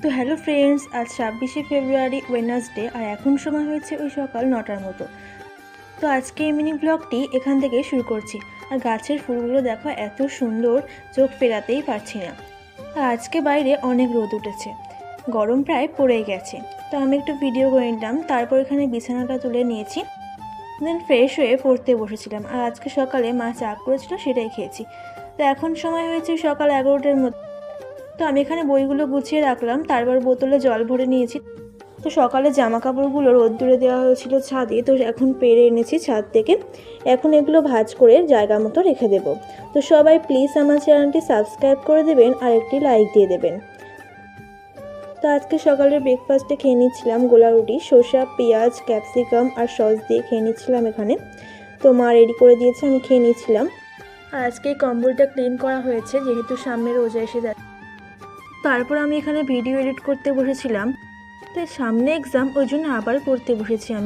তো hello friends, আজ 26শে ফেব্রুয়ারি Wednesday, আর এখন সময় হয়েছে ওই সকাল 9টার মতো। তো আজকে এই মিনি ব্লগটি এখান থেকে শুরু করছি। আর গাছের ফুলগুলো দেখো এত সুন্দর, চোখ ফেরাতেই পারছি না। আর আজকে বাইরে অনেক রোদ উঠেছে, গরম প্রায় পড়েই গেছে। তো আমি একটু ভিডিও করে নিলাম, তারপর এখানে বিছানাটা তুলে নিয়েছি, দেন ফ্রেশ হয়ে পড়তে বসেছিলাম। আর আজকে সকালে মা চা করেছিল, সেটাই খেয়েছি। তো এখন সময় হয়েছে সকাল 11টার মতো। তো আমি এখানে বইগুলো গুছিয়ে রাখলাম, তারপর বোতলে জল ভরে নিয়েছি। তো সকালে জামা কাপড়গুলো রোদ্দুরে দেওয়া হয়েছিল ছাদে, তো এখন পেরে এনেছি ছাদ থেকে। এখন এগুলো ভাঁজ করে জায়গা মতো রেখে দেব। তো সবাই প্লিজ আমার চ্যানেলটি সাবস্ক্রাইব করে দেবেন আর একটি লাইক দিয়ে দেবেন। তো আজকে সকালের ব্রেকফাস্টে খেয়ে নিচ্ছিলাম গোলা রুটি, শসা, পেঁয়াজ, ক্যাপসিকাম আর সস দিয়ে খেয়ে নিচ্ছিলাম এখানে। তো মা রেডি করে দিয়েছে, আমি খেয়ে নিচ্ছিলাম। আর আজকে এই কম্বলটা ক্লিন করা হয়েছে, যেহেতু সামনে রোজা এসে যাচ্ছে। তারপর আমি এখানে ভিডিও এডিট করতে বসেছিলাম। তো সামনে এক্সাম, ওই জন্য আবার পড়তে বসেছি আমি।